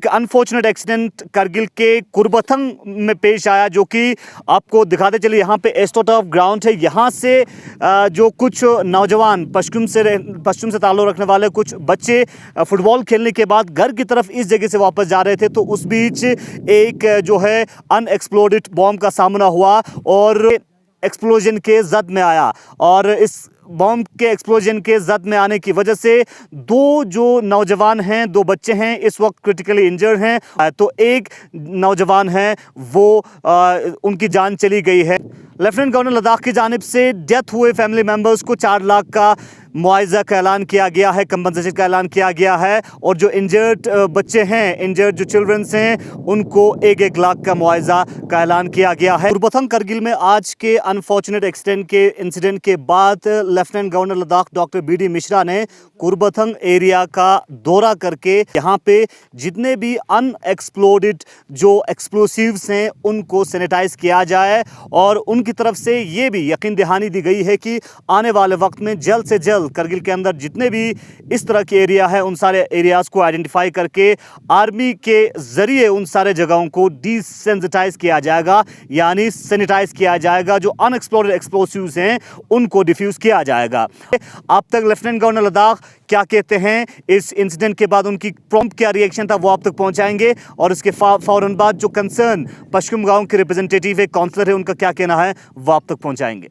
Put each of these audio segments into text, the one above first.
एक unfortunate accident Kargil के कुर्बथंग में पेश आया, जो कि आपको दिखाते चलिए। यहाँ पे एस्ट्रोटर्फ ग्राउंड है। यहाँ से जो कुछ नौजवान पश्चिम से ताल्लुक़ रखने वाले कुछ बच्चे फुटबॉल खेलने के बाद घर की तरफ इस जगह से वापस जा रहे थे, तो उस बीच एक जो है अनएक्सप्लोडेड बॉम्ब का सामना हुआ और एक्सप्लोजन के जद में आया। और इस बॉम्ब के एक्सप्लोजन के जद में आने की वजह से दो जो नौजवान हैं, दो बच्चे हैं, इस वक्त क्रिटिकली इंजर्ड हैं। तो एक नौजवान है वो उनकी जान चली गई है। लेफ्टिनेंट गवर्नर लद्दाख की जानिब से डेथ हुए फैमिली मेंबर्स को 4 लाख का मुआवजा का ऐलान किया गया है, कंपनसेशन का ऐलान किया गया है। और जो इंजर्ड बच्चे हैं, इंजर्ड जो चिल्ड्रंस हैं, उनको 1-1 लाख का मुआवजा का ऐलान किया गया है। कुर्बथंग करगिल में आज के अनफॉर्चुनेट इंसिडेंट के बाद lieutenant governor Ladakh doctor BD Mishra ने कुर्बथंग एरिया का दौरा करके यहाँ पे जितने भी अनएक्सप्लोडेड जो एक्सप्लोसिव्स हैं उनको सैनिटाइज किया जाए। और उनकी तरफ से ये भी यकीन दहानी दी गई है कि आने वाले वक्त में जल्द से जल्द करगिल के अंदर जितने भी इस तरह के एरिया है उन सारे एरियाज को आइडेंटिफाई करके आर्मी के जरिए उन सारे जगहों को डिसेंसिटाइज किया जाएगा, यानी सैनिटाइज किया जाएगा। जो अनएक्सप्लोर्ड एक्सप्लोसिव्स हैं उनको डिफ्यूज किया जाएगा। अब तक लेफ्टिनेंट गवर्नर लद्दाख क्या कहते हैं इस इंसिडेंट के बाद, उनकी प्रॉम्प्ट क्या रिएक्शन था, वो आप तक पहुंचाएंगे। और इसके फौरन बाद जो कंसर्न पश्चिम गांव के रिप्रेजेंटेटिव है, काउंसलर है, उनका क्या कहना है वो आप तक पहुंचाएंगे।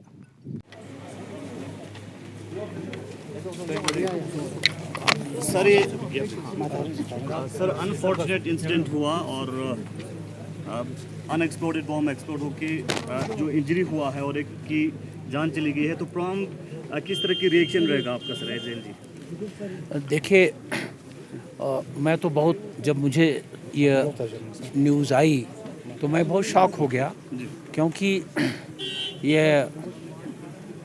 सर अनफॉर्चुनेट इंसिडेंट हुआ और अनएक्सप्लोडेड बॉम्ब एक्सप्लोड होके जो इंजरी हुआ है और एक की जान चली गई है, तो प्रॉम्प्ट किस तरह की रिएक्शन रहेगा आपका सर एजेंट जी? देखिए, मैं तो बहुत, जब मुझे ये न्यूज़ आई तो मैं बहुत शॉक हो गया, क्योंकि ये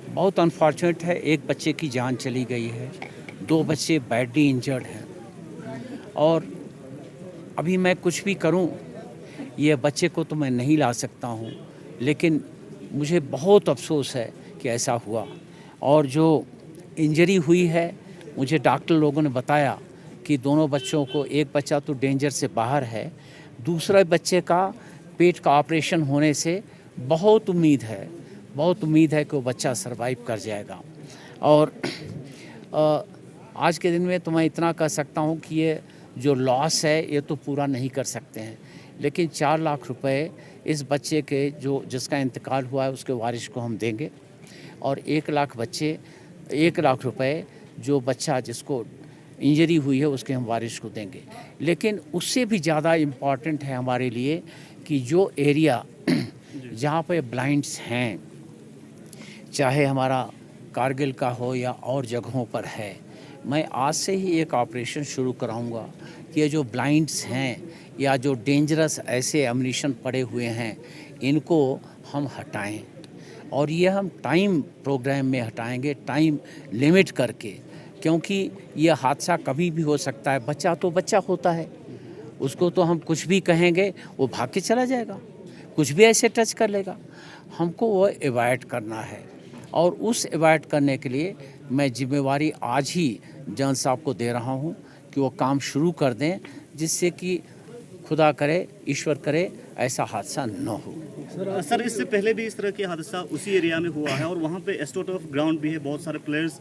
बहुत अनफॉर्चुनेट है। एक बच्चे की जान चली गई है, 2 बच्चे बैडली इंजर्ड हैं। और अभी मैं कुछ भी करूं, ये बच्चे को तो मैं नहीं ला सकता हूं, लेकिन मुझे बहुत अफसोस है कि ऐसा हुआ। और जो इंजरी हुई है, मुझे डॉक्टर लोगों ने बताया कि दोनों बच्चों को, एक बच्चा तो डेंजर से बाहर है, दूसरे बच्चे का पेट का ऑपरेशन होने से बहुत उम्मीद है कि वो बच्चा सरवाइव कर जाएगा। और आज के दिन में तो मैं इतना कह सकता हूँ कि ये जो लॉस है ये तो पूरा नहीं कर सकते हैं, लेकिन 4 लाख रुपए इस बच्चे के जिसका इंतकाल हुआ है उसके वारिस को हम देंगे। और 1 लाख रुपए जो बच्चा जिसको इंजरी हुई है उसके हम वारिस को देंगे। लेकिन उससे भी ज़्यादा इम्पॉर्टेंट है हमारे लिए कि जो एरिया जहाँ पे ब्लाइंड्स हैं, चाहे हमारा कारगिल का हो या और जगहों पर है, मैं आज से ही एक ऑपरेशन शुरू कराऊंगा कि ये जो ब्लाइंड्स हैं या जो डेंजरस ऐसे एम्यूनिशन पड़े हुए हैं इनको हम हटाएं। और ये हम टाइम प्रोग्राम में हटाएंगे, टाइम लिमिट करके, क्योंकि ये हादसा कभी भी हो सकता है। बच्चा तो बच्चा होता है, उसको तो हम कुछ भी कहेंगे वो भाग के चला जाएगा, कुछ भी ऐसे टच कर लेगा। हमको वो अवॉइड करना है, और उस अवॉइड करने के लिए मैं जिम्मेवारी आज ही जन साहब को दे रहा हूं कि वो काम शुरू कर दें, जिससे कि खुदा करे, ईश्वर करे, ऐसा हादसा न हो। सर इससे पहले भी इस तरह के हादसा उसी एरिया में हुआ है और वहाँ पे एस्ट्रोटर्फ ग्राउंड भी है, बहुत सारे प्लेयर्स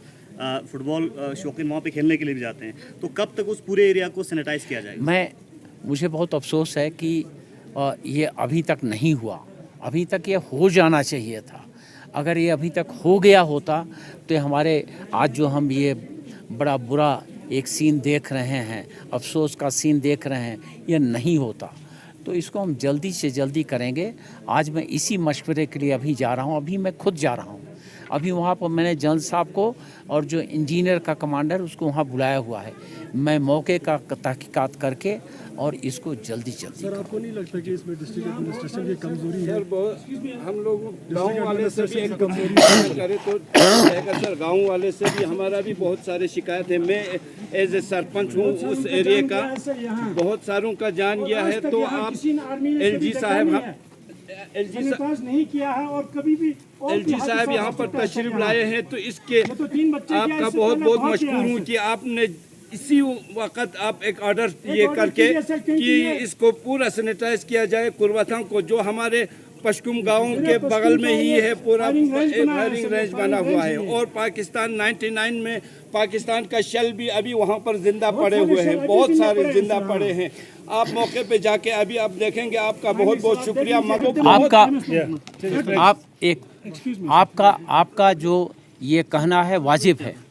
फुटबॉल शौकीन वहाँ पे खेलने के लिए भी जाते हैं। तो कब तक उस पूरे एरिया को सैनिटाइज किया जाएगा? मुझे बहुत अफसोस है कि ये अभी तक नहीं हुआ। अभी तक ये हो जाना चाहिए था। अगर ये अभी तक हो गया होता तो हमारे आज जो हम ये बड़ा बुरा एक सीन देख रहे हैं, अफसोस का सीन देख रहे हैं, ये नहीं होता। तो इसको हम जल्दी से जल्दी करेंगे। आज मैं इसी मशवरे के लिए अभी जा रहा हूँ, अभी मैं खुद जा रहा हूँ। अभी वहाँ पर मैंने जनरल साहब को और जो इंजीनियर का कमांडर उसको वहाँ बुलाया हुआ है। मैं मौके का तहकीकात करके और इसको जल्दी सर, आपको नहीं लगता कि इसमें डिस्ट्रिक्ट एडमिनिस्ट्रेशन की कमजोरी है? सर, हम लोग गांव वाले से भी एक कमजोरी करें तो सर, गांव वाले से भी हमारा भी बहुत सारे शिकायत है। मैं एज ए सरपंच हूँ उस एरिया का, बहुत सारों का जान गया है। तो आप LG साहब नहीं किया है और कभी भी LG साहब यहाँ पर तशरीफ लाए हैं, तो इसके आपका बहुत बहुत मशहूर हूँ कि आपने इसी वक्त आप एक ऑर्डर ये करके कि इसको पूरा सैनिटाइज किया जाए। कुर्बाथांग को जो हमारे पश्कुम गांव के बगल में ही है, पूरा एक फायरिंग रेंज बना हुआ है। और पाकिस्तान 99 में पाकिस्तान का शेल भी अभी वहाँ पर जिंदा पड़े हुए हैं, बहुत सारे जिंदा पड़े हैं। आप मौके पे जाके अभी आप देखेंगे। आपका बहुत बहुत शुक्रिया। आपका जो ये कहना है वाजिब है।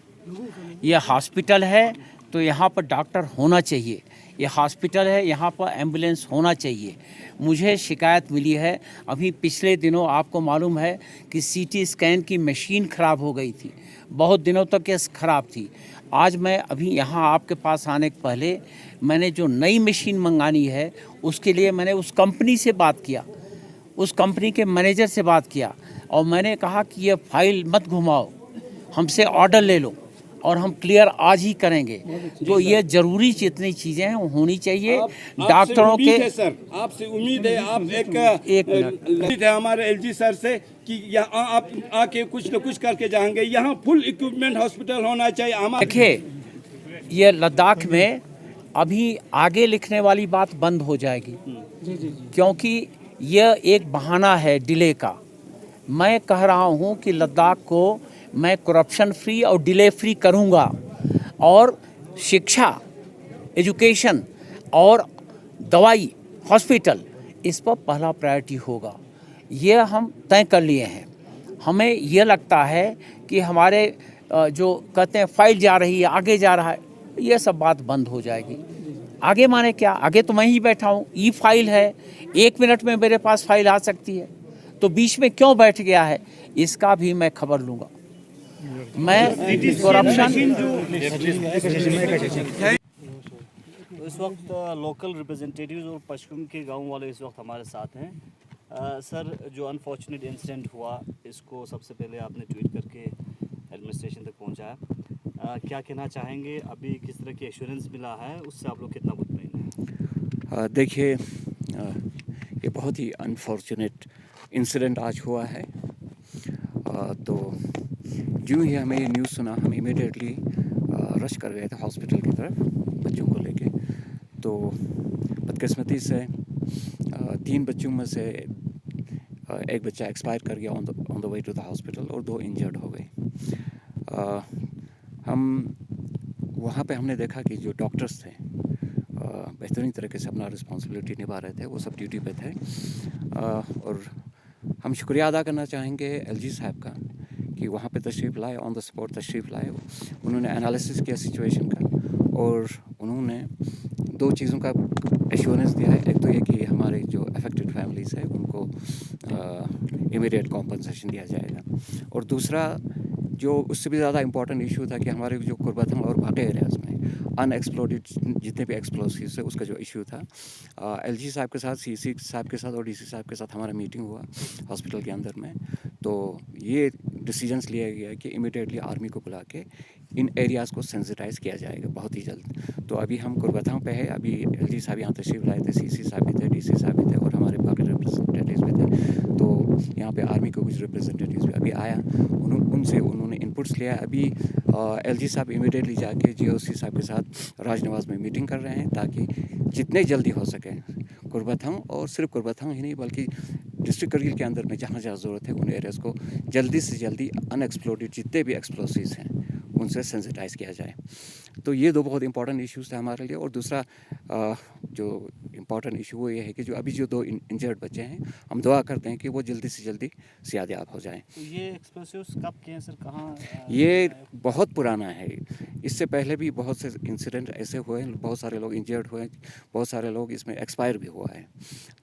ये हॉस्पिटल है तो यहाँ पर डॉक्टर होना चाहिए। ये हॉस्पिटल है, यहाँ पर एम्बुलेंस होना चाहिए। मुझे शिकायत मिली है अभी पिछले दिनों, आपको मालूम है कि सीटी स्कैन की मशीन ख़राब हो गई थी, बहुत दिनों तक ये ख़राब थी। आज मैं अभी यहाँ आपके पास आने के पहले मैंने जो नई मशीन मंगानी है उसके लिए मैंने उस कंपनी से बात किया, उस कंपनी के मैनेजर से बात किया और मैंने कहा कि ये फाइल मत घुमाओ, हमसे ऑर्डर ले लो और हम क्लियर आज ही करेंगे। जो ये ज़रूरी जितनी चीज़ें हैं वो होनी चाहिए। डॉक्टरों के सर आपसे उम्मीद है, आप एक मिनट है हमारे एलजी सर से कि यहाँ आप आके कुछ न कुछ करके जाएंगे। यहाँ फुल इक्विपमेंट हॉस्पिटल होना चाहिए। देखिए, ये लद्दाख में अभी आगे लिखने वाली बात बंद हो जाएगी, क्योंकि यह एक बहाना है डिले का। मैं कह रहा हूँ कि लद्दाख को मैं करप्शन फ्री और डिले फ्री करूँगा और शिक्षा, एजुकेशन और दवाई, हॉस्पिटल, इस पर पहला प्रायोरिटी होगा। ये हम तय कर लिए हैं। हमें ये लगता है कि हमारे जो कहते हैं फाइल जा रही है, आगे जा रहा है, ये सब बात बंद हो जाएगी। आगे माने क्या, आगे तो मैं ही बैठा हूँ, ई फाइल है, 1 मिनट में मेरे पास फाइल आ सकती है, तो बीच में क्यों बैठ गया है, इसका भी मैं खबर लूँगा। मैं करप्शन तो इस वक्त लोकल रिप्रेजेंटेटिव्स और पश्चिम के गांव वाले इस वक्त हमारे साथ हैं। सर, जो अनफॉर्चुनेट इंसिडेंट हुआ इसको सबसे पहले आपने ट्वीट करके एडमिनिस्ट्रेशन तक पहुंचाया। क्या कहना चाहेंगे, अभी किस तरह की एश्योरेंस मिला है, उससे आप लोग कितना मुतमईन हैं? देखिए, ये बहुत ही अनफॉर्चुनेट इंसिडेंट आज हुआ है। तो जो ही हमें ये न्यूज़ सुना, हम इमीडिएटली रश कर गए थे हॉस्पिटल की तरफ बच्चों को लेके। तो बदकिस्मती से 3 बच्चों में से एक बच्चा एक्सपायर कर गया on the way to the hospital और 2 इंजर्ड हो गए। हम वहाँ पे हमने देखा कि जो डॉक्टर्स थे बेहतरीन तरीके से अपना रिस्पॉन्सिबिलिटी निभा रहे थे, वो सब ड्यूटी पे थे। और हम शुक्रिया अदा करना चाहेंगे एलजी साहब का कि वहाँ पे तशरीफ़ लाए, ऑन द स्पॉट तशरीफ़ लाए। उन्होंने एनालिसिस किया सिचुएशन का और उन्होंने 2 चीज़ों का एश्योरेंस दिया है। एक तो ये कि हमारे जो अफेक्टेड फैमिलीज़ हैं उनको इमीडिएट कॉम्पनसेशन दिया जाएगा, और दूसरा जो उससे भी ज़्यादा इम्पोर्टेंट इशू था कि हमारे जो कुर्बाथंग और बाकी एरियाज़ में अनएक्सप्लोडेड जितने भी एक्सप्लोसिव्स है उसका जो इशू था, एलजी साहब के साथ, सीसी साहब के साथ और डीसी साहब के साथ हमारा मीटिंग हुआ हॉस्पिटल के अंदर में। तो ये डिसीजंस लिया गया कि इमीडिएटली आर्मी को बुला के इन एरियाज़ को सेंसिटाइज़ किया जाएगा बहुत ही जल्द। तो अभी हम कुर्बाथंग पे है, अभी एलजी साहब यहाँ तशरीफ़ लाए थे, सीसी साहब भी थे, डीसी साहब भी थे और हमारे बाकी रिप्रेजेंटेटिव्स भी थे। तो यहाँ पे आर्मी को कुछ रिप्रेजेंटेटिव्स भी अभी आया, उनसे उन्होंने इनपुट्स लिया। अभी एलजी साहब इमीडिएटली जाके जीओसी साहब के साथ राजनिवास में मीटिंग कर रहे हैं ताकि जितने जल्दी हो सके कुर्बाथंग, और सिर्फ कुर्बाथंग ही नहीं बल्कि डिस्ट्रिक्ट करगिल के अंदर में जहाँ जहाँ ज़रूरत है उन एरियाज़ को जल्दी से जल्दी अनएक्सप्लोडेड जितने भी एक्सप्लोसिव्स हैं उनसे सेंसिटाइज़ किया जाए। तो ये 2 बहुत इंपॉर्टेंट इश्यूज़ थे हमारे लिए। और दूसरा जो इम्पॉर्टेंट इशू वो ये है कि जो अभी जो 2 इंजर्ड बच्चे हैं, हम दुआ करते हैं कि वो जल्दी से जल्दी सेहतयाब हो जाएं। तो ये एक्सप्लोसिव्स कब के हैं सर, कहाँ? ये बहुत पुराना है, इससे पहले भी बहुत से इंसिडेंट ऐसे हुए हैं, बहुत सारे लोग इंजर्ड हुए, बहुत सारे लोग इसमें एक्सपायर भी हुआ है।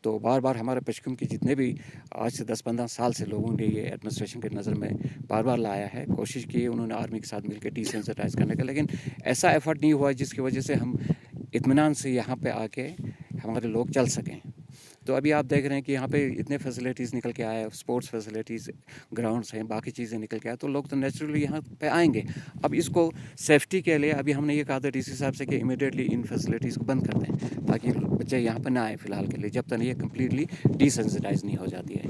तो बार बार हमारे पश्चिम की जितने भी आज से 10-15 साल से लोगों ने ये एडमिनिस्ट्रेशन की नज़र में बार बार लाया है, कोशिश की उन्होंने आर्मी के साथ मिलकर डिसेंसिटाइज करने का, लेकिन ऐसा एफर्ट नहीं हुआ जिसकी वजह से हम इत्मीनान से यहाँ पे आके हमारे लोग चल सकें। तो अभी आप देख रहे हैं कि यहाँ पे इतने फैसिलिटीज़ निकल के आए, स्पोर्ट्स फैसिलिटीज़, ग्राउंड्स हैं, बाकी चीज़ें निकल के आए, तो लोग तो नेचुरली यहाँ पे आएंगे। अब इसको सेफ्टी के लिए अभी हमने ये कहा था डीसी साहब से कि इमीडिएटली इन फैसिलिटीज़ को बंद कर दें ताकि बच्चे यहाँ पर ना आए फ़िलहाल के लिए, जब तक ये कम्प्लीटली डिसेंसिटाइज नहीं हो जाती है।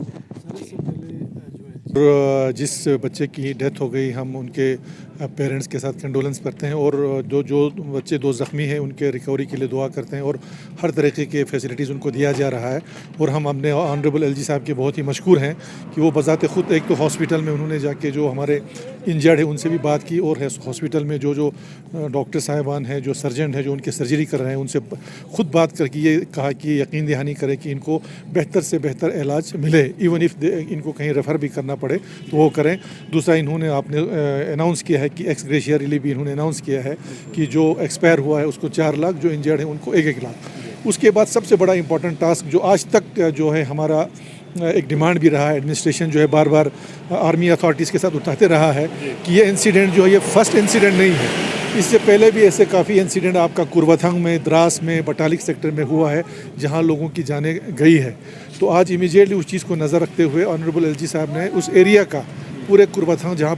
और जिस बच्चे की डेथ हो गई, हम उनके पेरेंट्स के साथ कंडोलेंस करते हैं और जो बच्चे 2 ज़ख्मी हैं उनके रिकवरी के लिए दुआ करते हैं और हर तरीके के फैसिलिटीज़ उनको दिया जा रहा है। और हम अपने ऑनरेबल एलजी साहब के बहुत ही मशकूर हैं कि वो बज़ाते ख़ुद एक तो हॉस्पिटल में उन्होंने जाके जो हमारे इंजर्ड है उनसे भी बात की और हॉस्पिटल में जो डॉक्टर साहिबान हैं, जो सर्जन हैं, जो उनके सर्जरी कर रहे हैं, उनसे ख़ुद बात करके ये कहा कि यकीन दहानी करें कि इनको बेहतर से बेहतर इलाज मिले, इवन इफ़ इनको कहीं रेफ़र भी करना पड़े तो वो करें। दूसरा, इन्होंने आपने अनाउंस किया है कि एक्स ग्रेशिया रिलीफ भी इन्होंने अनाउंस किया है कि जो एक्सपायर हुआ है उसको 4 लाख, जो इंजर्ड है उनको 1-1 लाख। उसके बाद सबसे बड़ा इंपॉर्टेंट टास्क जो आज तक जो है हमारा एक डिमांड भी रहा है, एडमिनिस्ट्रेशन जो है बार बार आर्मी अथॉरिटीज़ के साथ उठाते रहा है कि ये इंसिडेंट जो है ये फर्स्ट इंसिडेंट नहीं है। इससे पहले भी ऐसे काफ़ी इंसिडेंट आपका कुर्बथंग में, द्रास में, बटालिक सेक्टर में हुआ है जहां लोगों की जानें गई है। तो आज इमीडिएटली उस चीज़ को नज़र रखते हुए ऑनरेबल एलजी साहब ने उस एरिया का, पूरे कुर्बथंग जहाँ